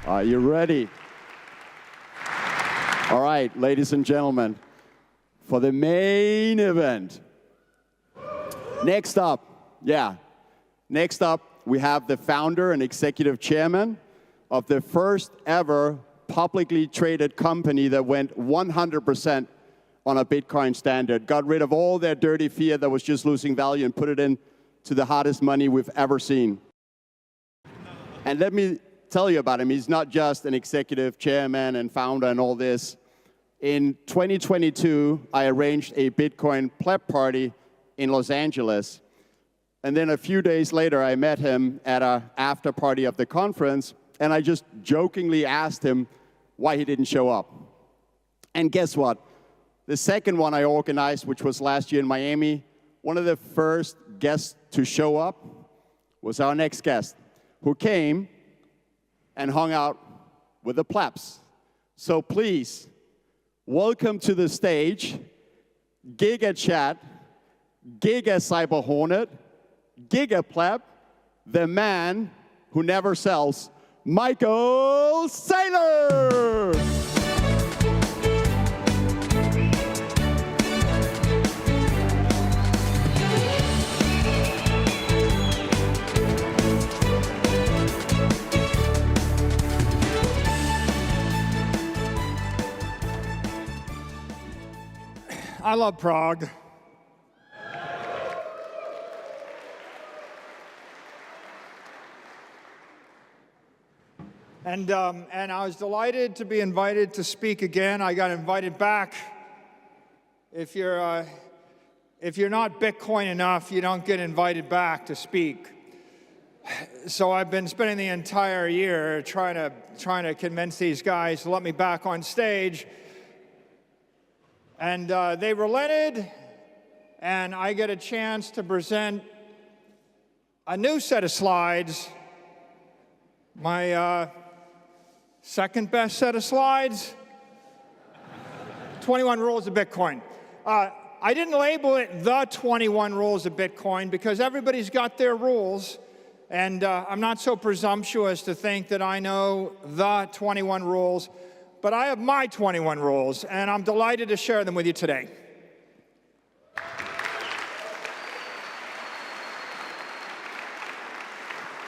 Are you ready? All right, ladies and gentlemen, for the main event. Next up, we have the founder and executive chairman of the first ever publicly traded company that went 100% on a Bitcoin standard, got rid of all their dirty fiat that was just losing value and put it into the hottest money we've ever seen. And let me tell you about him. He's not just an executive chairman and founder and all this. In 2022, I arranged a Bitcoin pleb party in Los Angeles. And then a few days later, I met him at an after party of the conference, and I just jokingly asked him why he didn't show up. And guess what? The second one I organized, which was last year in Miami, one of the first guests to show up was our next guest, who came and hung out with the plebs. So please, welcome to the stage, Giga Chat, Giga Cyber Hornet, Giga Pleb, the man who never sells, Michael Saylor! I love Prague. And I was delighted to be invited to speak again. I got invited back. If you're not Bitcoin enough, you don't get invited back to speak. So I've been spending the entire year trying to convince these guys to let me back on stage. And they relented, and I get a chance to present a new set of slides, my second best set of slides, 21 Rules of Bitcoin. I didn't label it the 21 Rules of Bitcoin because everybody's got their rules, and I'm not so presumptuous to think that I know the 21 rules. But I have my 21 rules, and I'm delighted to share them with you today.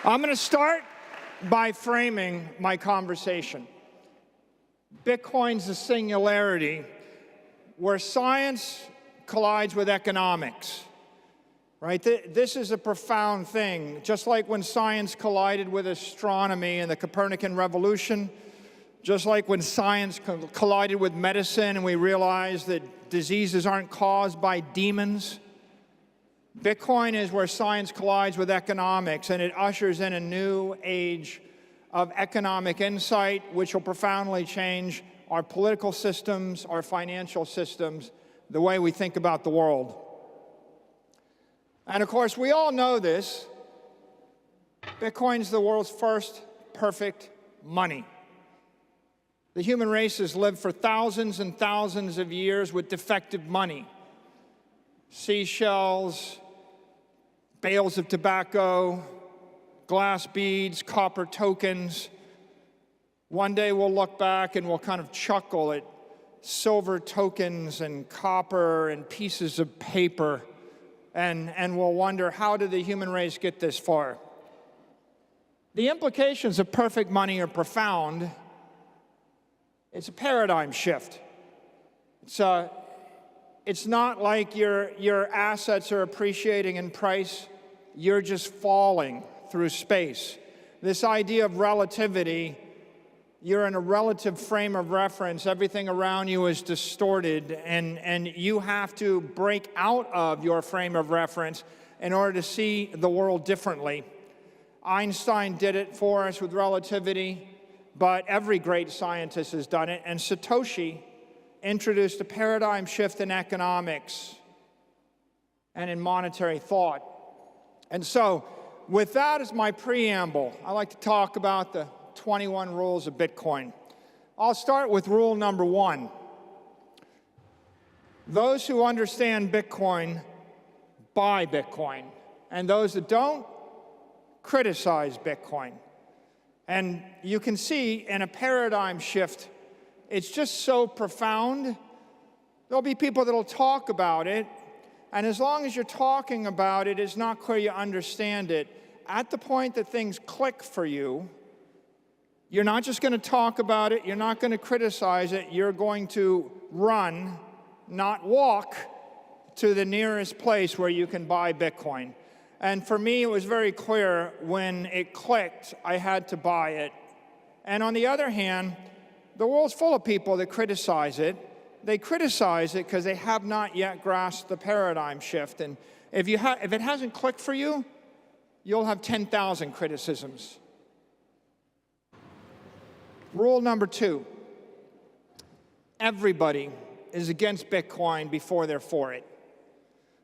I'm going to start by framing my conversation. Bitcoin's a singularity where science collides with economics, right? This is a profound thing. Just like when science collided with astronomy in the Copernican revolution, just like when science collided with medicine and we realized that diseases aren't caused by demons, Bitcoin is where science collides with economics, and it ushers in a new age of economic insight, which will profoundly change our political systems, our financial systems, the way we think about the world. And of course, we all know this. Bitcoin's the world's first perfect money. The human race has lived for thousands and thousands of years with defective money. Seashells, bales of tobacco, glass beads, copper tokens. One day we'll look back and we'll kind of chuckle at silver tokens and copper and pieces of paper, and we'll wonder, how did the human race get this far? The implications of perfect money are profound. It's a paradigm shift. It's not like your assets are appreciating in price. You're just falling through space. This idea of relativity, you're in a relative frame of reference. Everything around you is distorted, and you have to break out of your frame of reference in order to see the world differently. Einstein did it for us with relativity. But every great scientist has done it, and Satoshi introduced a paradigm shift in economics and in monetary thought. And so, with that as my preamble, I'd like to talk about the 21 rules of Bitcoin. I'll start with rule number 1. Those who understand Bitcoin buy Bitcoin, and those that don't criticize Bitcoin. And you can see in a paradigm shift, it's just so profound. There'll be people that'll talk about it, and as long as you're talking about it, it's not clear you understand it. At the point that things click for you, you're not just going to talk about it, you're not going to criticize it, you're going to run, not walk, to the nearest place where you can buy Bitcoin. And for me, it was very clear when it clicked, I had to buy it. And on the other hand, the world's full of people that criticize it. They criticize it because they have not yet grasped the paradigm shift. And if it hasn't clicked for you, you'll have 10,000 criticisms. Rule number 2, everybody is against Bitcoin before they're for it.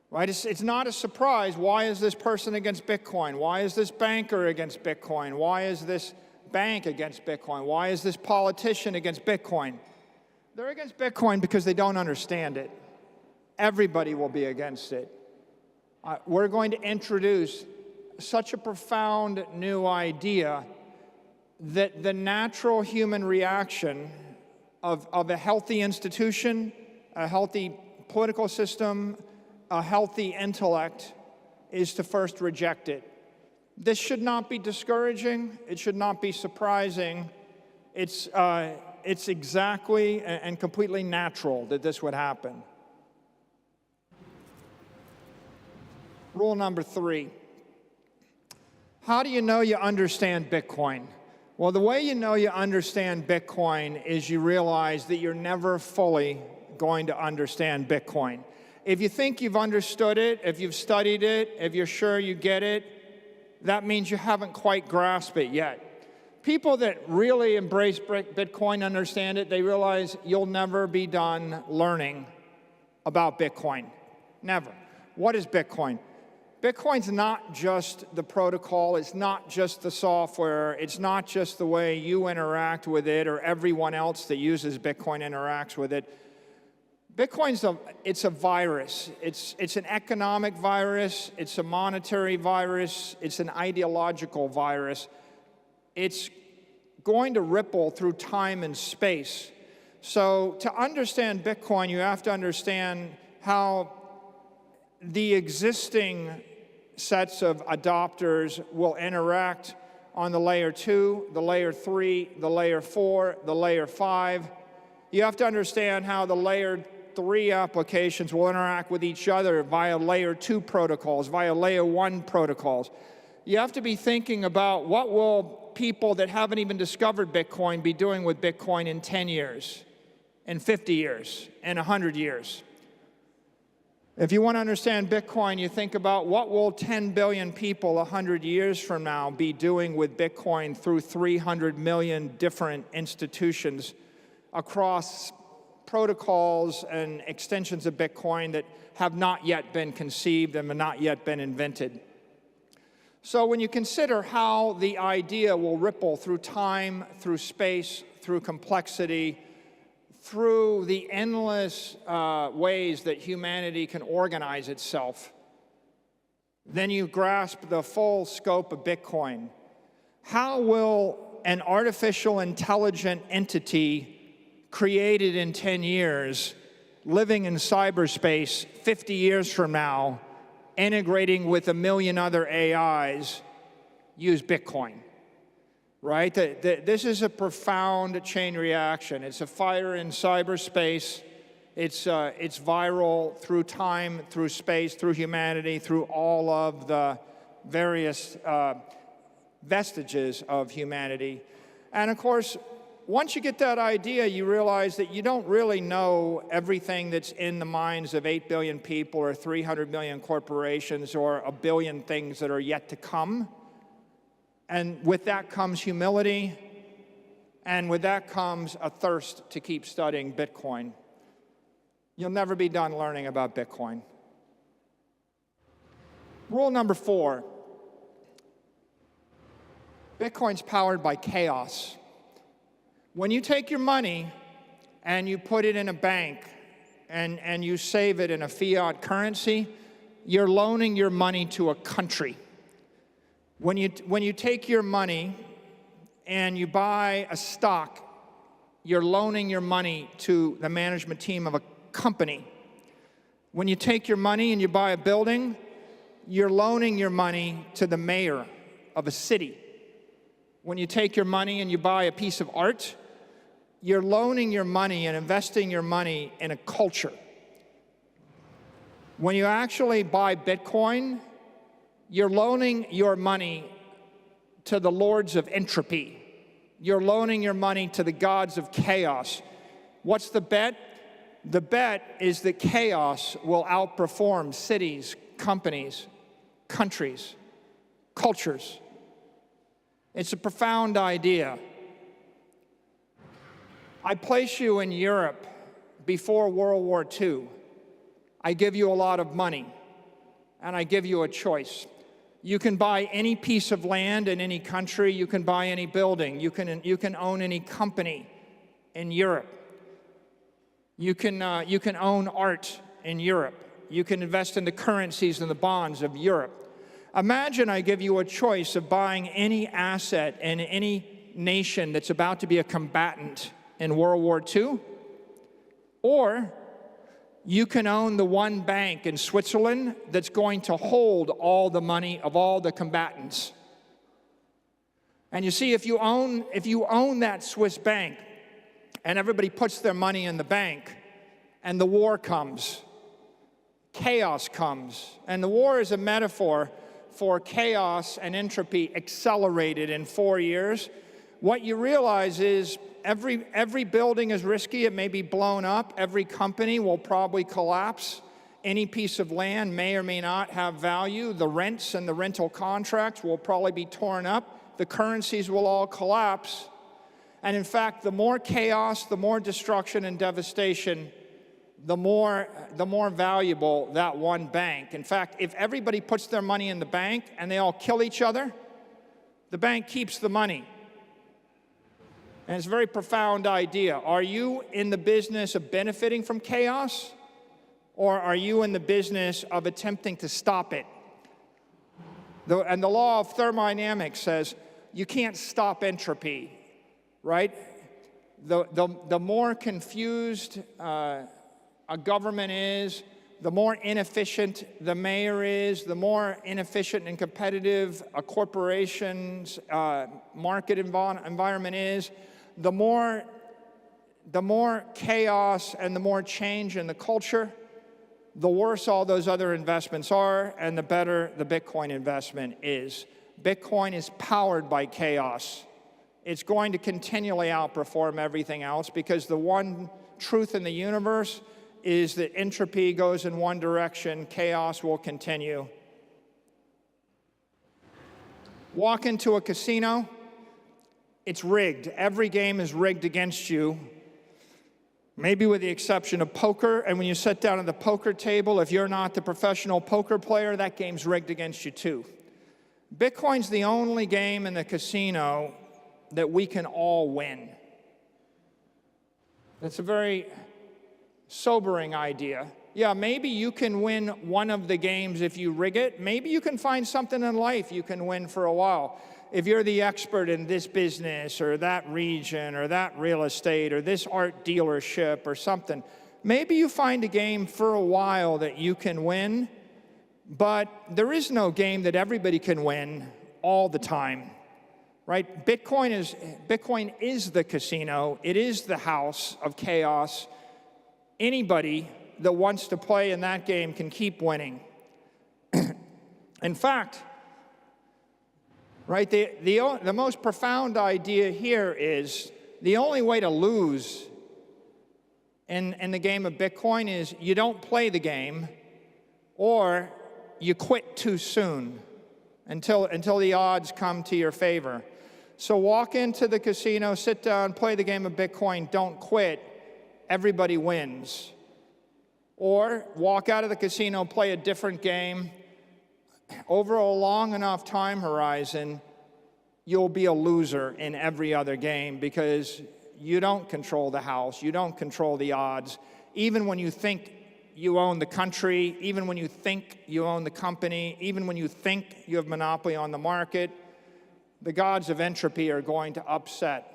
Right? It's not a surprise. Why is this person against Bitcoin? Why is this banker against Bitcoin? Why is this bank against Bitcoin? Why is this politician against Bitcoin? They're against Bitcoin because they don't understand it. Everybody will be against it. We're going to introduce such a profound new idea that the natural human reaction of a healthy institution, a healthy political system, a healthy intellect is to first reject it. This should not be discouraging. It should not be surprising. It's exactly and completely natural that this would happen. Rule number 3. How do you know you understand Bitcoin? Well, the way you know you understand Bitcoin is you realize that you're never fully going to understand Bitcoin. If you think you've understood it, if you've studied it, if you're sure you get it, that means you haven't quite grasped it yet. People that really embrace Bitcoin, understand it, they realize you'll never be done learning about Bitcoin. Never. What is Bitcoin? Bitcoin's not just the protocol, it's not just the software, it's not just the way you interact with it or everyone else that uses Bitcoin interacts with it. Bitcoin's it's a virus. It's an economic virus, it's a monetary virus, it's an ideological virus. It's going to ripple through time and space. So to understand Bitcoin, you have to understand how the existing sets of adopters will interact on the layer 2, the layer 3, the layer 4, the layer 5. You have to understand how the layer 3 applications will interact with each other via layer 2 protocols, via layer 1 protocols. You have to be thinking about what will people that haven't even discovered Bitcoin be doing with Bitcoin in 10 years, in 50 years, in 100 years. If you want to understand Bitcoin, you think about what will 10 billion people 100 years from now be doing with Bitcoin through 300 million different institutions across protocols and extensions of Bitcoin that have not yet been conceived and have not yet been invented. So when you consider how the idea will ripple through time, through space, through complexity, through the endless ways that humanity can organize itself, then you grasp the full scope of Bitcoin. How will an artificial intelligent entity created in 10 years, living in cyberspace 50 years from now, integrating with 1 million other AIs, use Bitcoin? Right? This is a profound chain reaction. It's a fire in cyberspace. It's viral through time, through space, through humanity, through all of the various vestiges of humanity. And of course, once you get that idea, you realize that you don't really know everything that's in the minds of 8 billion people or 300 million corporations or 1 billion things that are yet to come. And with that comes humility, and with that comes a thirst to keep studying Bitcoin. You'll never be done learning about Bitcoin. Rule number 4. Bitcoin's powered by chaos. When you take your money and you put it in a bank and you save it in a fiat currency, you're loaning your money to a country. When you take your money and you buy a stock, you're loaning your money to the management team of a company. When you take your money and you buy a building, you're loaning your money to the mayor of a city. When you take your money and you buy a piece of art, you're loaning your money and investing your money in a culture. When you actually buy Bitcoin, you're loaning your money to the lords of entropy. You're loaning your money to the gods of chaos. What's the bet? The bet is that chaos will outperform cities, companies, countries, cultures. It's a profound idea. I place you in Europe before World War II. I give you a lot of money, and I give you a choice. You can buy any piece of land in any country. You can buy any building. You can own any company in Europe. You can own art in Europe. You can invest in the currencies and the bonds of Europe. Imagine I give you a choice of buying any asset in any nation that's about to be a combatant in World War II, or you can own the one bank in Switzerland that's going to hold all the money of all the combatants. And you see, if you own that Swiss bank, and everybody puts their money in the bank, and the war comes, chaos comes. And the war is a metaphor for chaos and entropy accelerated in 4 years. What you realize is every building is risky. It may be blown up. Every company will probably collapse. Any piece of land may or may not have value. The rents and the rental contracts will probably be torn up. The currencies will all collapse. And in fact, the more chaos, the more destruction and devastation, the more valuable that one bank. In fact, if everybody puts their money in the bank and they all kill each other, the bank keeps the money. And it's a very profound idea. Are you in the business of benefiting from chaos, or are you in the business of attempting to stop it? And the law of thermodynamics says you can't stop entropy, right? The more confused a government is, the more inefficient the mayor is, the more inefficient and competitive a corporation's market environment is, the more chaos and the more change in the culture, the worse all those other investments are, and the better the Bitcoin investment is. Bitcoin is powered by chaos. It's going to continually outperform everything else because the one truth in the universe is that entropy goes in one direction, chaos will continue. Walk into a casino, it's rigged. Every game is rigged against you, maybe with the exception of poker. And when you sit down at the poker table, if you're not the professional poker player, that game's rigged against you too. Bitcoin's the only game in the casino that we can all win. That's a very sobering idea. Yeah, maybe you can win one of the games if you rig it. Maybe you can find something in life you can win for a while. If you're the expert in this business or that region or that real estate or this art dealership or something, maybe you find a game for a while that you can win, but there is no game that everybody can win all the time, right? Bitcoin is the casino. It is the house of chaos. Anybody that wants to play in that game can keep winning. In fact, right, the most profound idea here is the only way to lose in the game of Bitcoin is you don't play the game or you quit too soon until the odds come to your favor. So walk into the casino, sit down, play the game of Bitcoin, don't quit. Everybody wins. Or walk out of the casino, play a different game. Over a long enough time horizon, you'll be a loser in every other game because you don't control the house, you don't control the odds. Even when you think you own the country, even when you think you own the company, even when you think you have monopoly on the market, the gods of entropy are going to upset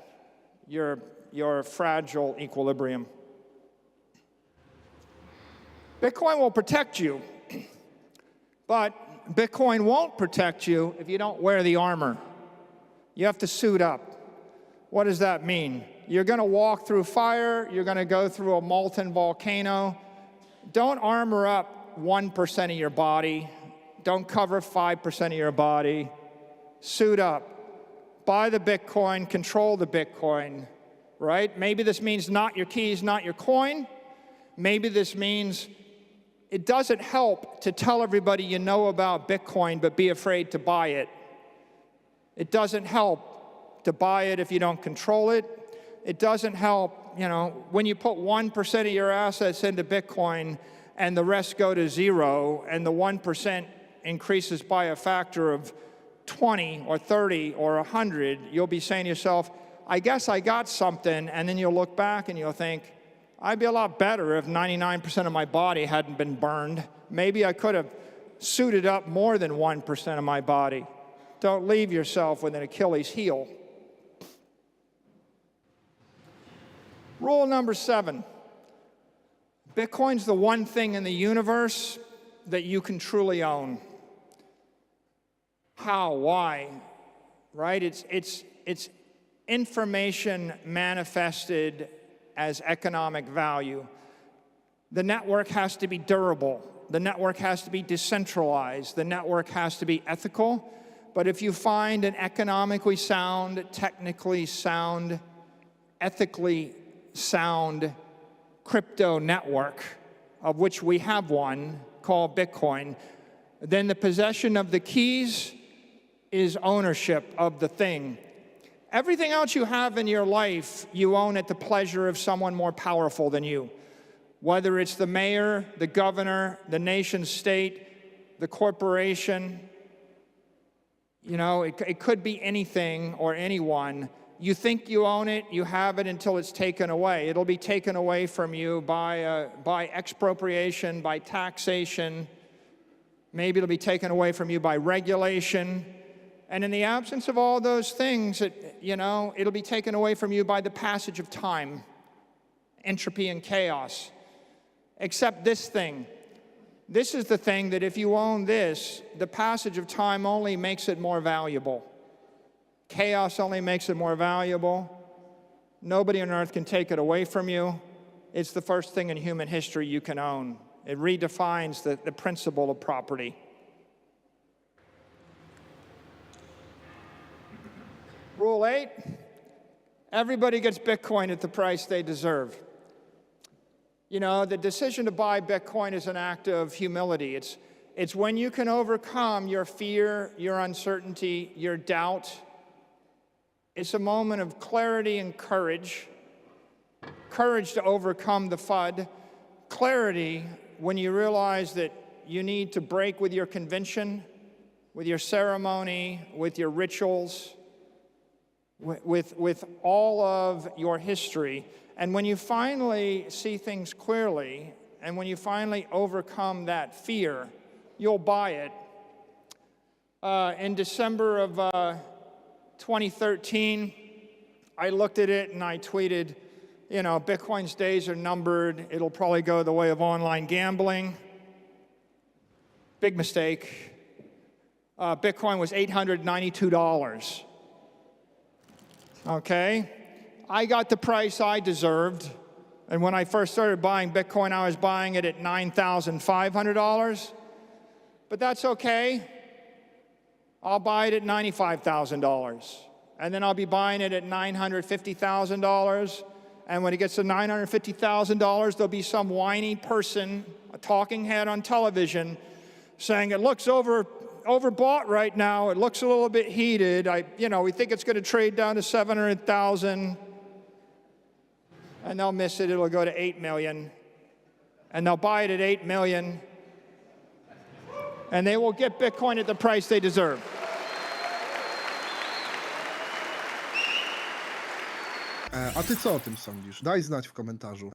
your fragile equilibrium. Bitcoin will protect you, but Bitcoin won't protect you if you don't wear the armor. You have to suit up. What does that mean? You're going to walk through fire. You're going to go through a molten volcano. Don't armor up 1% of your body. Don't cover 5% of your body. Suit up. Buy the Bitcoin. Control the Bitcoin, right? Maybe this means not your keys, not your coin. Maybe this means it doesn't help to tell everybody you know about Bitcoin, but be afraid to buy it. It doesn't help to buy it if you don't control it. It doesn't help, when you put 1% of your assets into Bitcoin and the rest go to zero, and the 1% increases by a factor of 20 or 30 or 100, you'll be saying to yourself, I guess I got something, and then you'll look back and you'll think, I'd be a lot better if 99% of my body hadn't been burned. Maybe I could have suited up more than 1% of my body. Don't leave yourself with an Achilles heel. Rule number 7. Bitcoin's the one thing in the universe that you can truly own. How? Why? Right? It's information manifested as economic value. The network has to be durable. The network has to be decentralized. The network has to be ethical. But if you find an economically sound, technically sound, ethically sound crypto network, of which we have one called Bitcoin, then the possession of the keys is ownership of the thing. Everything else you have in your life, you own at the pleasure of someone more powerful than you. Whether it's the mayor, the governor, the nation state, the corporation, it could be anything or anyone. You think you own it, you have it until it's taken away. It'll be taken away from you by expropriation, by taxation. Maybe it'll be taken away from you by regulation. And in the absence of all those things, it'll be taken away from you by the passage of time, entropy and chaos. Except this thing. This is the thing that if you own this, the passage of time only makes it more valuable. Chaos only makes it more valuable. Nobody on earth can take it away from you. It's the first thing in human history you can own. It redefines the principle of property. Rule 8, everybody gets Bitcoin at the price they deserve. The decision to buy Bitcoin is an act of humility. It's when you can overcome your fear, your uncertainty, your doubt. It's a moment of clarity and courage. Courage to overcome the FUD. Clarity when you realize that you need to break with your convention, with your ceremony, with your rituals, with all of your history. And when you finally see things clearly, and when you finally overcome that fear, you'll buy it. In December of 2013, I looked at it and I tweeted, Bitcoin's days are numbered. It'll probably go the way of online gambling. Big mistake. Bitcoin was $892. Okay? I got the price I deserved. And when I first started buying Bitcoin, I was buying it at $9,500. But that's okay. I'll buy it at $95,000. And then I'll be buying it at $950,000. And when it gets to $950,000, there'll be some whiny person, a talking head on television, saying it looks overbought right now. It looks a little bit heated. We think it's going to trade down to 700,000. And they'll miss it. It'll go to 8 million. And they'll buy it at 8 million. And they will get Bitcoin at the price they deserve. A ty co o tym sądzisz? Daj znać w komentarzu.